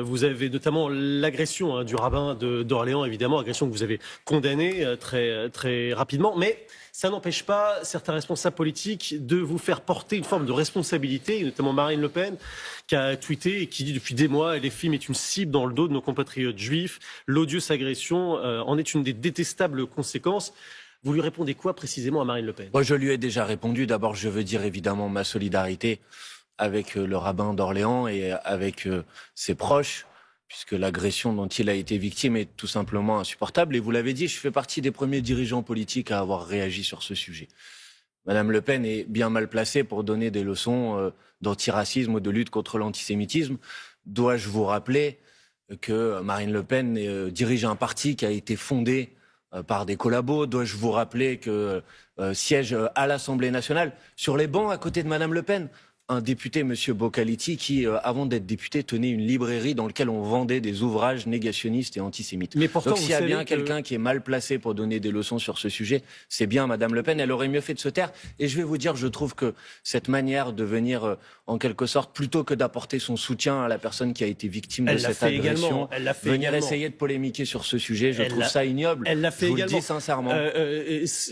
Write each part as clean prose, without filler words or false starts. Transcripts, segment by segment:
Vous avez notamment l'agression du rabbin d'Orléans, évidemment, agression que vous avez condamnée très rapidement. Mais ça n'empêche pas certains responsables politiques de vous faire porter une forme de responsabilité, notamment Marine Le Pen, qui a tweeté et qui dit depuis des mois les films est une cible dans le dos de nos compatriotes juifs. L'odieuse agression en est une des détestables conséquences. Vous lui répondez quoi précisément à Marine Le Pen? Moi, je lui ai déjà répondu. D'abord, je veux dire évidemment ma solidarité avec le rabbin d'Orléans et avec ses proches, puisque l'agression dont il a été victime est tout simplement insupportable. Et vous l'avez dit, je fais partie des premiers dirigeants politiques à avoir réagi sur ce sujet. Madame Le Pen est bien mal placée pour donner des leçons d'antiracisme ou de lutte contre l'antisémitisme. Dois-je vous rappeler que Marine Le Pen dirige un parti qui a été fondé par des collabos? Dois-je vous rappeler que siège à l'Assemblée nationale, sur les bancs à côté de Madame Le Pen, un député, M. Bocaliti, qui, avant d'être député, tenait une librairie dans laquelle on vendait des ouvrages négationnistes et antisémites. Mais pourtant, donc s'il y a bien quelqu'un qui est mal placé pour donner des leçons sur ce sujet, c'est bien Mme Le Pen. Elle aurait mieux fait de se taire. Et je vais vous dire, je trouve que cette manière de venir, en quelque sorte, plutôt que d'apporter son soutien à la personne qui a été victime de cette agression, venir essayer de polémiquer sur ce sujet, je trouve ça ignoble. Elle l'a fait également. Je vous le dis sincèrement.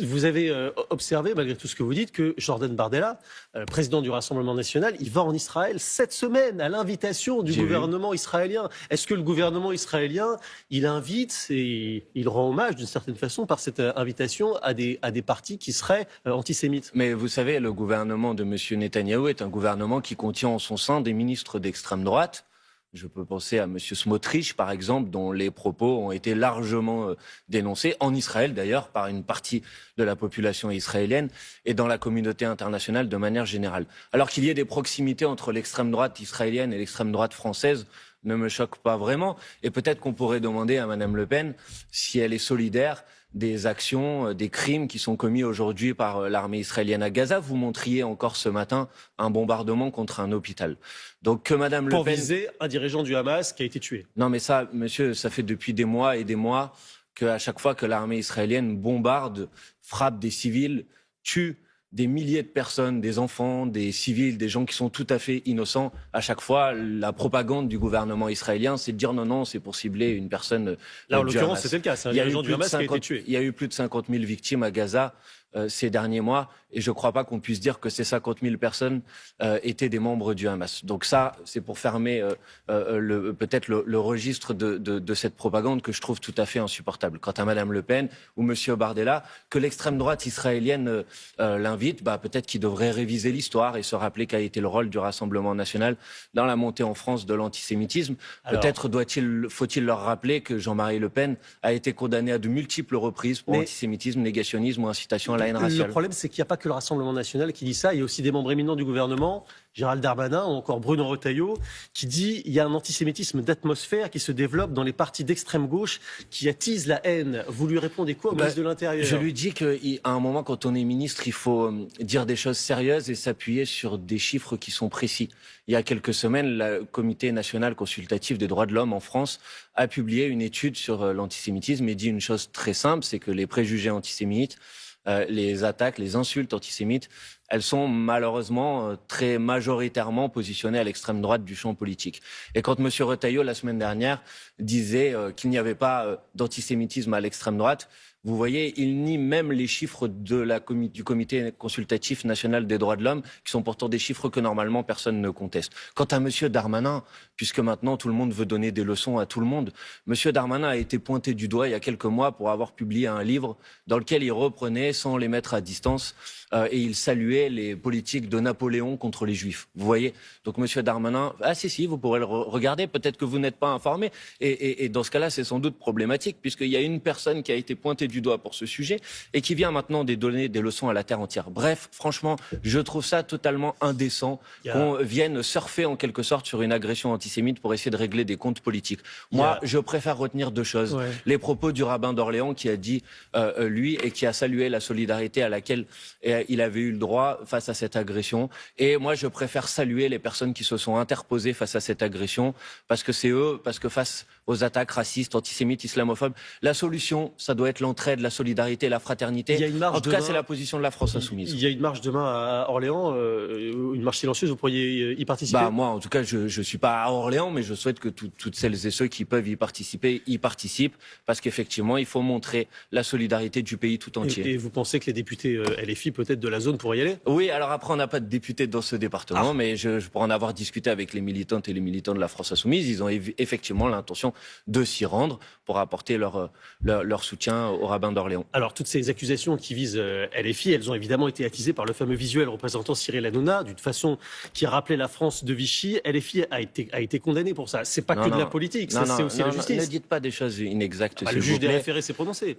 Vous avez observé, malgré tout ce que vous dites, que Jordan Bardella, président du Rassemblement national, il va en Israël cette semaine à l'invitation du gouvernement israélien. Est-ce que le gouvernement israélien, il invite et il rend hommage d'une certaine façon par cette invitation à des partis qui seraient antisémites? Mais vous savez, le gouvernement de M. Netanyahou est un gouvernement qui contient en son sein des ministres d'extrême droite. Je peux penser à M. Smotrich, par exemple, dont les propos ont été largement dénoncés, en Israël d'ailleurs, par une partie de la population israélienne et dans la communauté internationale de manière générale. Alors qu'il y ait des proximités entre l'extrême droite israélienne et l'extrême droite française ne me choque pas vraiment. Et peut-être qu'on pourrait demander à Mme Le Pen si elle est solidaire des actions, des crimes qui sont commis aujourd'hui par l'armée israélienne à Gaza. Vous montriez encore ce matin un bombardement contre un hôpital. Donc que Mme Le Pen... Pour viser un dirigeant du Hamas qui a été tué. Non mais ça, monsieur, ça fait depuis des mois et des mois qu'à chaque fois que l'armée israélienne bombarde, frappe des civils, tue des milliers de personnes, des enfants, des civils, des gens qui sont tout à fait innocents. À chaque fois, la propagande du gouvernement israélien, c'est de dire non, c'est pour cibler une personne. Là, en l'occurrence, c'était le cas. C'est un dirigeant du Hamas qui a été tué. Il y a eu plus de 50 000 victimes à Gaza ces derniers mois, et je ne crois pas qu'on puisse dire que ces 50 000 personnes étaient des membres du Hamas. Donc ça, c'est pour fermer peut-être le registre de cette propagande que je trouve tout à fait insupportable. Quant à Mme Le Pen ou M. Bardella, que l'extrême droite israélienne l'invite, peut-être qu'il devrait réviser l'histoire et se rappeler qu'a été le rôle du Rassemblement national dans la montée en France de l'antisémitisme. Peut-être faut-il leur rappeler que Jean-Marie Le Pen a été condamné à de multiples reprises pour antisémitisme, négationnisme ou incitation à la haine raciale. Le problème, c'est qu'il n'y a pas que le Rassemblement national qui dit ça. Il y a aussi des membres éminents du gouvernement, Gérald Darmanin ou encore Bruno Retailleau, qui dit qu'il y a un antisémitisme d'atmosphère qui se développe dans les partis d'extrême gauche qui attisent la haine. Vous lui répondez quoi au ministre de l'Intérieur? Je lui dis qu'à un moment, quand on est ministre, il faut dire des choses sérieuses et s'appuyer sur des chiffres qui sont précis. Il y a quelques semaines, le Comité national consultatif des droits de l'homme en France a publié une étude sur l'antisémitisme et dit une chose très simple, c'est que les préjugés antisémites, les attaques, les insultes antisémites, elles sont malheureusement très majoritairement positionnées à l'extrême droite du champ politique. Et quand M. Retailleau, la semaine dernière, disait qu'il n'y avait pas d'antisémitisme à l'extrême droite, vous voyez, il nie même les chiffres du Comité consultatif national des droits de l'homme, qui sont pourtant des chiffres que normalement personne ne conteste. Quant à M. Darmanin, puisque maintenant tout le monde veut donner des leçons à tout le monde, M. Darmanin a été pointé du doigt il y a quelques mois pour avoir publié un livre dans lequel il reprenait, sans les mettre à distance, et il saluait les politiques de Napoléon contre les Juifs. Vous voyez, donc M. Darmanin, si, vous pourrez le regarder, peut-être que vous n'êtes pas informé, et dans ce cas-là, c'est sans doute problématique, puisqu'il y a une personne qui a été pointée du doigt pour ce sujet et qui vient maintenant de donner des leçons à la terre entière. Bref, franchement, je trouve ça totalement indécent qu'on vienne surfer en quelque sorte sur une agression antisémite pour essayer de régler des comptes politiques. Moi, je préfère retenir deux choses. Les propos du rabbin d'Orléans qui a dit, lui, et qui a salué la solidarité à laquelle il avait eu le droit face à cette agression. Et moi, je préfère saluer les personnes qui se sont interposées face à cette agression, parce que c'est eux, parce que face aux attaques racistes, antisémites, islamophobes, la solution, ça doit être l'entraide l'entraide, la solidarité, la fraternité. Il y a une marge en tout cas, demain. c'est la position de la France insoumise. Il y a une marche demain à Orléans, une marche silencieuse, vous pourriez y participer? Bah, moi, en tout cas, je suis pas à Orléans, mais je souhaite que toutes celles et ceux qui peuvent y participer, y participent, parce qu'effectivement, il faut montrer la solidarité du pays tout entier. Et vous pensez que les députés LFI, peut-être de la zone, pourraient y aller? Oui, alors après, on n'a pas de députés dans ce département, mais je pourrais en avoir discuté avec les militantes et les militants de la France insoumise. Ils ont effectivement l'intention de s'y rendre pour apporter leur soutien au rabbin d'Orléans. Alors, toutes ces accusations qui visent LFI, elles ont évidemment été attisées par le fameux visuel représentant Cyril Hanouna, d'une façon qui rappelait la France de Vichy. LFI a été condamné pour ça. C'est pas que de la politique, c'est aussi la justice. Ne dites pas des choses inexactes. Le juge des référés s'est prononcé.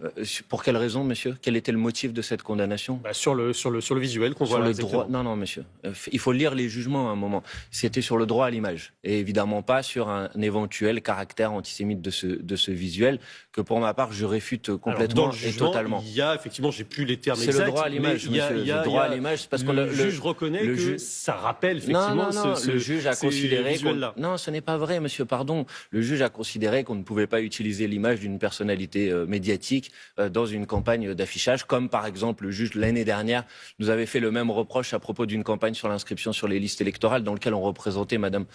Pour quelle raison, monsieur? Quel était le motif de cette condamnation? Sur le visuel qu'on voit là. Droit... Non, monsieur. Il faut lire les jugements à un moment. C'était sur le droit à l'image. Et évidemment pas sur un éventuel caractère antisémite de ce visuel, que pour ma part, je réfute complètement et totalement. Il y a, effectivement, j'ai plus les termes exacts. C'est le droit à l'image, monsieur. Le droit à l'image, parce que le juge reconnaît que ça rappelle, effectivement, le juge a considéré non, ce n'est pas vrai, monsieur, pardon. Le juge a considéré qu'on ne pouvait pas utiliser l'image d'une personnalité médiatique dans une campagne d'affichage, comme par exemple le juge l'année dernière nous avait fait le même reproche à propos d'une campagne sur l'inscription sur les listes électorales dans laquelle on représentait Madame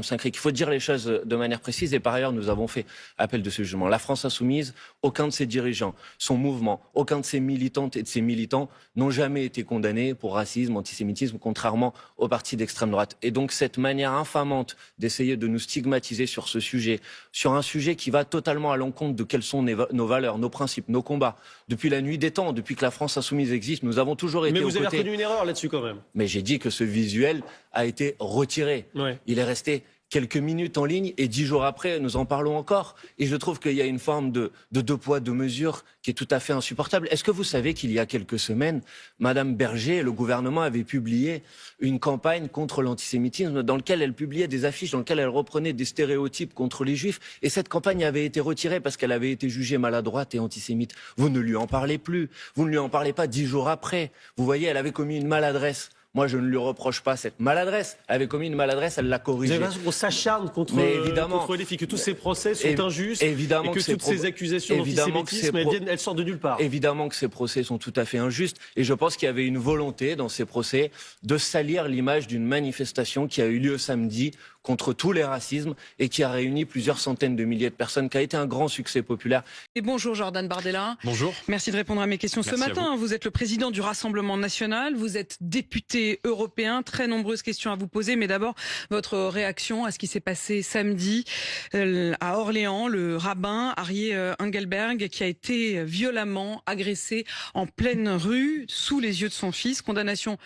Saint-Cric. Il faut dire les choses de manière précise et par ailleurs nous avons fait appel de ce jugement. La France insoumise, aucun de ses dirigeants, son mouvement, aucun de ses militantes et de ses militants n'ont jamais été condamnés pour racisme, antisémitisme, contrairement aux partis d'extrême droite. Et donc cette manière infamante d'essayer de nous stigmatiser sur ce sujet, sur un sujet qui va totalement à l'encontre de quelles sont nos valeurs, nos principes, nos combats. Depuis la nuit des temps, depuis que la France insoumise existe, nous avons toujours été aux côtés. Mais vous avez reconnu une erreur là-dessus quand même. Mais j'ai dit que ce visuel a été retiré. Ouais. Il est resté quelques minutes en ligne et 10 jours après, nous en parlons encore. Et je trouve qu'il y a une forme de deux poids, deux mesures qui est tout à fait insupportable. Est-ce que vous savez qu'il y a quelques semaines, Madame Berger et le gouvernement avaient publié une campagne contre l'antisémitisme dans laquelle elle publiait des affiches, dans laquelle elle reprenait des stéréotypes contre les juifs. Et cette campagne avait été retirée parce qu'elle avait été jugée maladroite et antisémite. Vous ne lui en parlez plus. Vous ne lui en parlez pas 10 jours après. Vous voyez, elle avait commis une maladresse. Moi, je ne lui reproche pas cette maladresse. Elle avait commis une maladresse, elle l'a corrigée. On s'acharne contre les filles, que tous ces procès sont injustes, évidemment et que toutes ces accusations d'antisémitisme, elles sortent de nulle part. Évidemment que ces procès sont tout à fait injustes. Et je pense qu'il y avait une volonté dans ces procès de salir l'image d'une manifestation qui a eu lieu samedi contre tous les racismes et qui a réuni plusieurs centaines de milliers de personnes, qui a été un grand succès populaire. Et bonjour Jordan Bardella. Bonjour. Merci de répondre à mes questions ce matin. Vous êtes le président du Rassemblement national, vous êtes député européen, très nombreuses questions à vous poser, mais d'abord votre réaction à ce qui s'est passé samedi à Orléans, le rabbin Aryeh Engelberg qui a été violemment agressé en pleine rue sous les yeux de son fils. Condamnation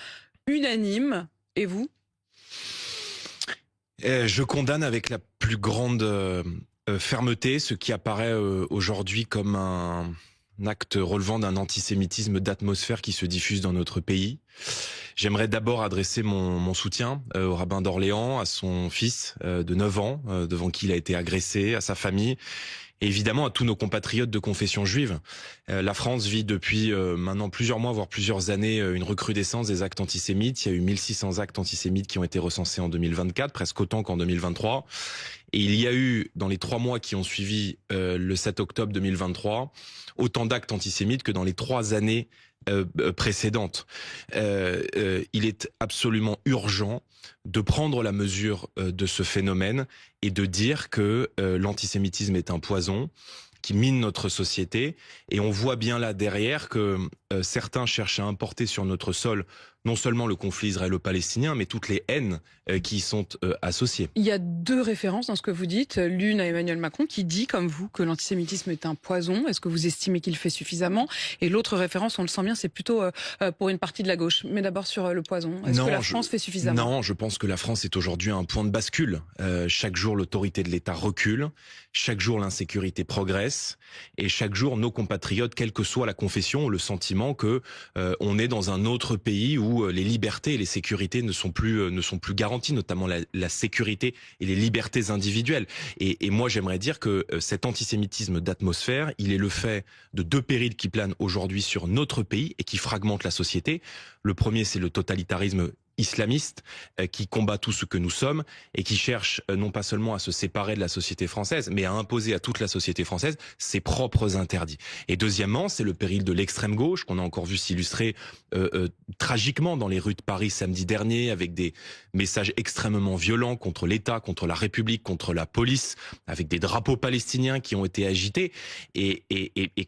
unanime. Et vous ? Je condamne avec la plus grande fermeté ce qui apparaît aujourd'hui comme un acte relevant d'un antisémitisme d'atmosphère qui se diffuse dans notre pays. J'aimerais d'abord adresser mon soutien au rabbin d'Orléans, à son fils de 9 ans, devant qui il a été agressé, à sa famille, et évidemment à tous nos compatriotes de confession juive. La France vit depuis maintenant plusieurs mois, voire plusieurs années, une recrudescence des actes antisémites. Il y a eu 1600 actes antisémites qui ont été recensés en 2024, presque autant qu'en 2023. Et il y a eu, dans les 3 mois qui ont suivi le 7 octobre 2023, autant d'actes antisémites que dans les 3 années précédentes. Il est absolument urgent de prendre la mesure de ce phénomène et de dire que l'antisémitisme est un poison qui mine notre société. Et on voit bien là derrière que certains cherchent à importer sur notre sol non seulement le conflit israélo-palestinien, mais toutes les haines qui y sont associées. Il y a 2 références dans ce que vous dites. L'une à Emmanuel Macron qui dit, comme vous, que l'antisémitisme est un poison. Est-ce que vous estimez qu'il fait suffisamment? Et l'autre référence, on le sent bien, c'est plutôt pour une partie de la gauche. Mais d'abord sur le poison. Est-ce que la France fait suffisamment? Non, je pense que la France est aujourd'hui à un point de bascule. Chaque jour, l'autorité de l'État recule. Chaque jour, l'insécurité progresse. Et chaque jour, nos compatriotes, quelle que soit la confession, ont le sentiment que on est dans un autre pays où les libertés et les sécurités ne sont plus garanties, notamment la sécurité et les libertés individuelles. Et moi, j'aimerais dire que cet antisémitisme d'atmosphère, il est le fait de 2 périls qui planent aujourd'hui sur notre pays et qui fragmentent la société. Le premier, c'est le totalitarisme islamiste qui combat tout ce que nous sommes et qui cherche non pas seulement à se séparer de la société française, mais à imposer à toute la société française ses propres interdits. Et deuxièmement, c'est le péril de l'extrême gauche qu'on a encore vu s'illustrer tragiquement dans les rues de Paris samedi dernier, avec des messages extrêmement violents contre l'État, contre la République, contre la police, avec des drapeaux palestiniens qui ont été agités. Et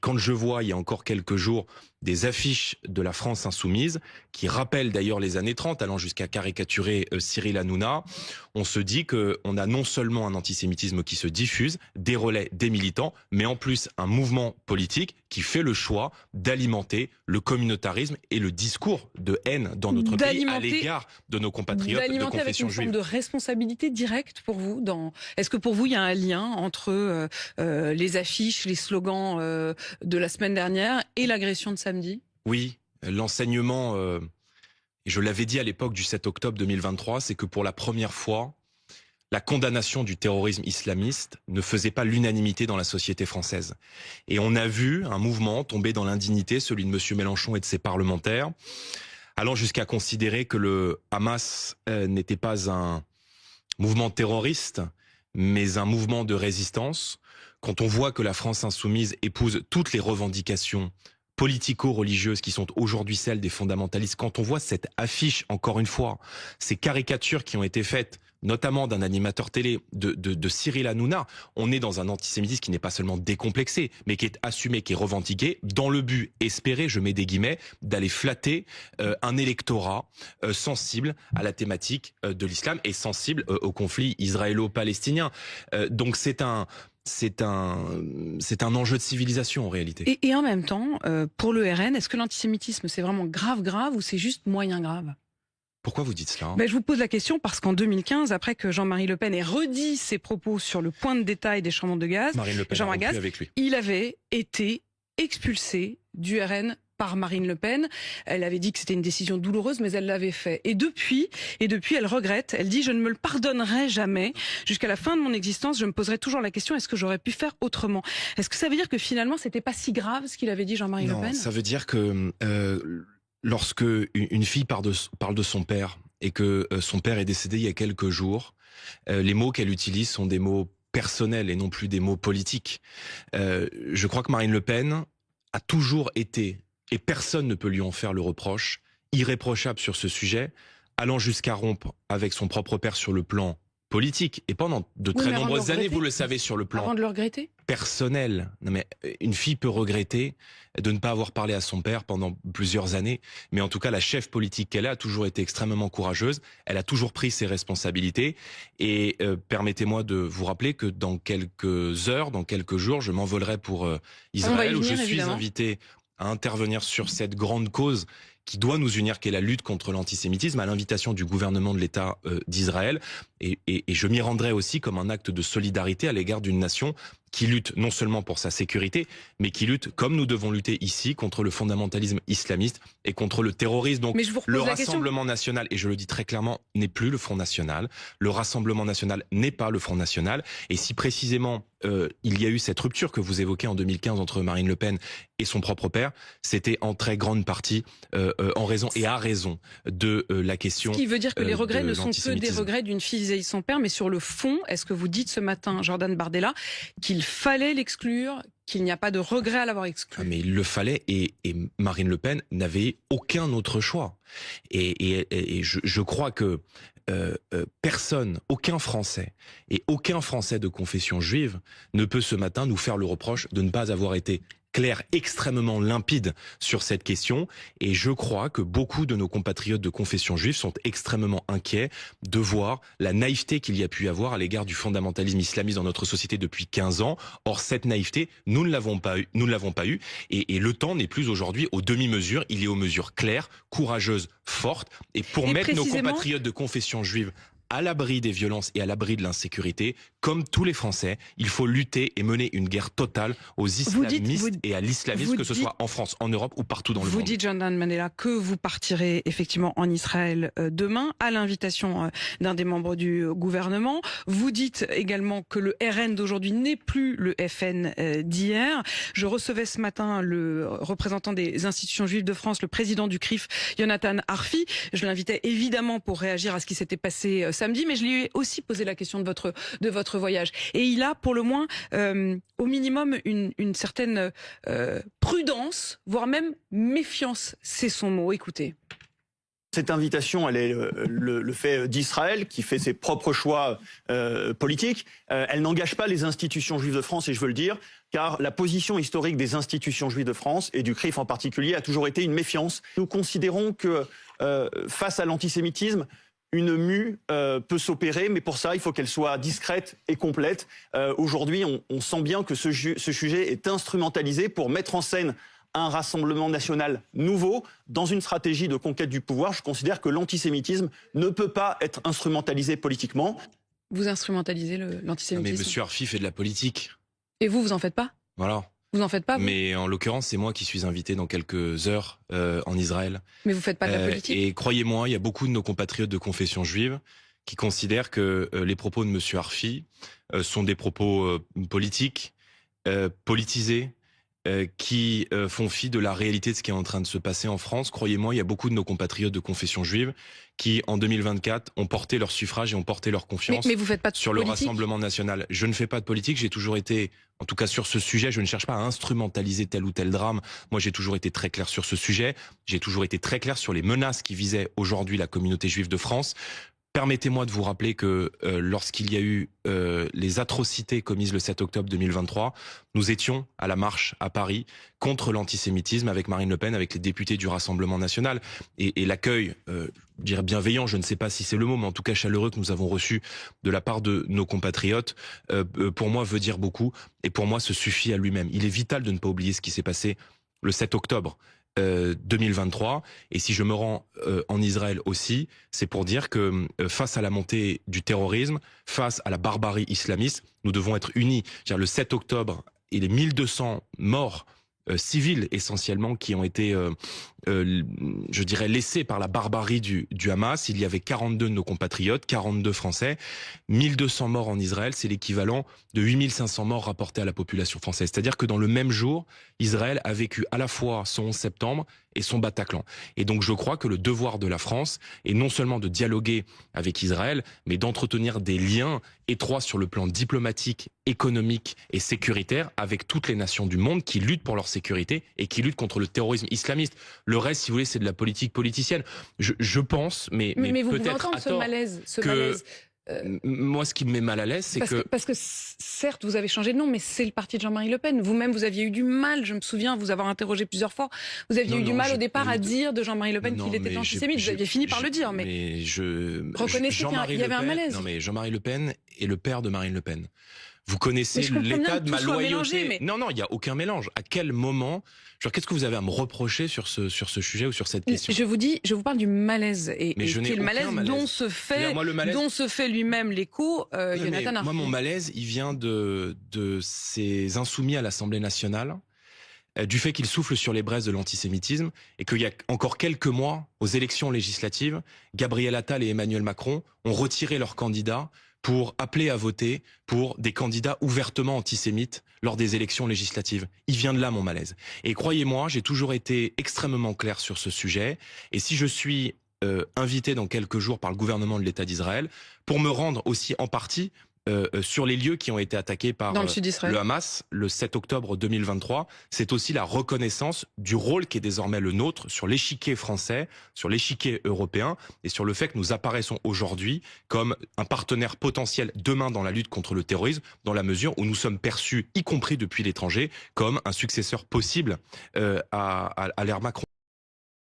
quand je vois, il y a encore quelques jours, des affiches de la France insoumise, qui rappellent d'ailleurs les années 30, allant jusqu'à caricaturer Cyril Hanouna, on se dit qu'on a non seulement un antisémitisme qui se diffuse, des relais, des militants, mais en plus un mouvement politique qui fait le choix d'alimenter le communautarisme et le discours de haine dans notre pays à l'égard de nos compatriotes de confession avec une juive. forme de responsabilité directe pour vous. Est-ce que pour vous il y a un lien entre les affiches, les slogans de la semaine dernière et l'agression de samedi? Oui, l'enseignement, et je l'avais dit à l'époque du 7 octobre 2023, c'est que pour la première fois, la condamnation du terrorisme islamiste ne faisait pas l'unanimité dans la société française. Et on a vu un mouvement tomber dans l'indignité, celui de M. Mélenchon et de ses parlementaires, allant jusqu'à considérer que le Hamas n'était pas un mouvement terroriste, mais un mouvement de résistance. Quand on voit que la France insoumise épouse toutes les revendications politico-religieuses qui sont aujourd'hui celles des fondamentalistes, quand on voit cette affiche, encore une fois, ces caricatures qui ont été faites, notamment d'un animateur télé de Cyril Hanouna, on est dans un antisémitisme qui n'est pas seulement décomplexé, mais qui est assumé, qui est revendiqué, dans le but espéré, je mets des guillemets, d'aller flatter un électorat sensible à la thématique de l'islam et sensible au conflit israélo-palestinien. Donc c'est un enjeu de civilisation en réalité. Et en même temps, pour le RN, est-ce que l'antisémitisme c'est vraiment grave ou c'est juste moyen grave? Pourquoi vous dites cela? Je vous pose la question parce qu'en 2015, après que Jean-Marie Le Pen ait redit ses propos sur le point de détail des chambres de gaz, Marine Le Pen a rompu avec lui. Il avait été expulsé du RN par Marine Le Pen. Elle avait dit que c'était une décision douloureuse, mais elle l'avait fait. Et depuis, elle regrette. Elle dit « Je ne me le pardonnerai jamais. Jusqu'à la fin de mon existence, je me poserai toujours la question, est-ce que j'aurais pu faire autrement ?» Est-ce que ça veut dire que finalement, c'était pas si grave ce qu'il avait dit Jean-Marie Le Pen? Non, ça veut dire que lorsque une fille parle de son père et que son père est décédé il y a quelques jours, les mots qu'elle utilise sont des mots personnels et non plus des mots politiques. Je crois que Marine Le Pen a toujours été, et personne ne peut lui en faire le reproche, irréprochable sur ce sujet, allant jusqu'à rompre avec son propre père sur le plan politique, et pendant de très nombreuses années, vous le savez, sur le plan avant de le regretter personnel. Non mais une fille peut regretter de ne pas avoir parlé à son père pendant plusieurs années, mais en tout cas la chef politique qu'elle a toujours été extrêmement courageuse, elle a toujours pris ses responsabilités, et permettez-moi de vous rappeler que dans quelques heures, dans quelques jours, je m'envolerai pour Israël, où je suis invité à intervenir sur cette grande cause qui doit nous unir, qui est la lutte contre l'antisémitisme, à l'invitation du gouvernement de l'État d'Israël. Et je m'y rendrai aussi comme un acte de solidarité à l'égard d'une nation qui lutte non seulement pour sa sécurité, mais qui lutte, comme nous devons lutter ici, contre le fondamentalisme islamiste et contre le terrorisme. Donc le Rassemblement national, et je le dis très clairement, n'est plus le Front national. Le Rassemblement national n'est pas le Front national. Et si précisément il y a eu cette rupture que vous évoquez en 2015 entre Marine Le Pen et son propre père, c'était en très grande partie en raison et à raison de la question. Ce qui veut dire que les regrets ne sont que des regrets d'une fille vis-à-vis de son père, mais sur le fond, est-ce que vous dites ce matin, Jordan Bardella, qu'il fallait l'exclure, qu'il n'y a pas de regret à l'avoir exclu? Mais il le fallait, et Marine Le Pen n'avait aucun autre choix. Et je crois que personne, aucun Français et aucun Français de confession juive ne peut ce matin nous faire le reproche de ne pas avoir été clair, extrêmement limpide sur cette question, et je crois que beaucoup de nos compatriotes de confession juive sont extrêmement inquiets de voir la naïveté qu'il y a pu y avoir à l'égard du fondamentalisme islamiste dans notre société depuis 15 ans. Or, cette naïveté, nous ne l'avons pas eu, et le temps n'est plus aujourd'hui aux demi-mesures, il est aux mesures claires, courageuses, fortes, et pour mettre nos compatriotes de confession juive à l'abri des violences et à l'abri de l'insécurité. Comme tous les Français, il faut lutter et mener une guerre totale aux islamistes et à l'islamisme, que ce soit en France, en Europe ou partout dans le monde. Vous dites, Jordan Bardella, que vous partirez effectivement en Israël demain, à l'invitation d'un des membres du gouvernement. Vous dites également que le RN d'aujourd'hui n'est plus le FN d'hier. Je recevais ce matin le représentant des institutions juives de France, le président du CRIF, Yonatan Arfi. Je l'invitais évidemment pour réagir à ce qui s'était passé samedi, mais je lui ai aussi posé la question de votre voyage. Et il a pour le moins, au minimum, une certaine prudence, voire même méfiance. C'est son mot. Écoutez. Cette invitation, elle est le fait d'Israël qui fait ses propres choix politiques. Elle n'engage pas les institutions juives de France, et je veux le dire, car la position historique des institutions juives de France, et du CRIF en particulier, a toujours été une méfiance. Nous considérons que face à l'antisémitisme, une mue peut s'opérer, mais pour ça, il faut qu'elle soit discrète et complète. Aujourd'hui, on sent bien que ce sujet est instrumentalisé pour mettre en scène un rassemblement national nouveau dans une stratégie de conquête du pouvoir. Je considère que l'antisémitisme ne peut pas être instrumentalisé politiquement. Vous instrumentalisez l'antisémitisme. Mais monsieur Arfi fait de la politique. Et vous en faites pas? Voilà. Vous en faites pas, vous? Mais en l'occurrence, c'est moi qui suis invité dans quelques heures en Israël. Mais vous faites pas de la politique. Et croyez-moi, il y a beaucoup de nos compatriotes de confession juive qui considèrent que les propos de monsieur Arfi sont des propos politiques, politisés, qui font fi de la réalité de ce qui est en train de se passer en France. Croyez-moi, il y a beaucoup de nos compatriotes de confession juive qui, en 2024, ont porté leur suffrage et ont porté leur confiance mais vous faites pas de sur politique. Le Rassemblement national. Je ne fais pas de politique, j'ai toujours été, en tout cas sur ce sujet, je ne cherche pas à instrumentaliser tel ou tel drame. Moi, j'ai toujours été très clair sur ce sujet. J'ai toujours été très clair sur les menaces qui visaient aujourd'hui la communauté juive de France. Permettez-moi de vous rappeler que lorsqu'il y a eu les atrocités commises le 7 octobre 2023, nous étions à la marche à Paris contre l'antisémitisme avec Marine Le Pen, avec les députés du Rassemblement national. Et l'accueil, je dirais bienveillant, je ne sais pas si c'est le mot, mais en tout cas chaleureux que nous avons reçu de la part de nos compatriotes, pour moi veut dire beaucoup. Et pour moi, se suffit à lui-même. Il est vital de ne pas oublier ce qui s'est passé le 7 octobre. 2023, et si je me rends en Israël aussi, c'est pour dire que face à la montée du terrorisme, face à la barbarie islamiste, nous devons être unis. Le 7 octobre et les 1200 morts civils essentiellement qui ont été, je dirais, laissés par la barbarie du Hamas. Il y avait 42 de nos compatriotes, 42 Français, 1200 morts en Israël, c'est l'équivalent de 8500 morts rapportés à la population française. C'est-à-dire que dans le même jour, Israël a vécu à la fois son 11 septembre et son Bataclan. Et donc je crois que le devoir de la France est non seulement de dialoguer avec Israël, mais d'entretenir des liens étroits sur le plan diplomatique, économique et sécuritaire avec toutes les nations du monde qui luttent pour leur sécurité et qui luttent contre le terrorisme islamiste. Le reste, si vous voulez, c'est de la politique politicienne. Je pense, mais vous pouvez peut-être entendre à tort, malaise. Moi, ce qui me met mal à l'aise, c'est que... Parce que certes, vous avez changé de nom, mais c'est le parti de Jean-Marie Le Pen. Vous-même, vous aviez eu du mal, je me souviens, vous avoir interrogé plusieurs fois. Vous aviez eu du mal au départ à dire de Jean-Marie Le Pen qu'il était antisémite. Vous aviez fini par le dire, mais reconnaissez qu'il y avait un malaise. Non, mais Jean-Marie Le Pen est le père de Marine Le Pen. Vous connaissez l'état de ma loyauté. Mais... Non, il n'y a aucun mélange. À quel moment... Qu'est-ce que vous avez à me reprocher sur ce sujet ou sur cette question? Je vous parle du malaise. Et qui est le malaise dont se fait lui-même l'écho Yonatan Arfi. Moi, mon malaise, il vient de ces insoumis à l'Assemblée nationale, du fait qu'ils soufflent sur les braises de l'antisémitisme, et qu'il y a encore quelques mois, aux élections législatives, Gabriel Attal et Emmanuel Macron ont retiré leurs candidats pour appeler à voter pour des candidats ouvertement antisémites lors des élections législatives. Il vient de là mon malaise. Et croyez-moi, j'ai toujours été extrêmement clair sur ce sujet. Et si je suis invité dans quelques jours par le gouvernement de l'État d'Israël, pour me rendre aussi en partie sur les lieux qui ont été attaqués par le Hamas le 7 octobre 2023, c'est aussi la reconnaissance du rôle qui est désormais le nôtre sur l'échiquier français, sur l'échiquier européen et sur le fait que nous apparaissons aujourd'hui comme un partenaire potentiel demain dans la lutte contre le terrorisme, dans la mesure où nous sommes perçus, y compris depuis l'étranger, comme un successeur possible à l'ère Macron.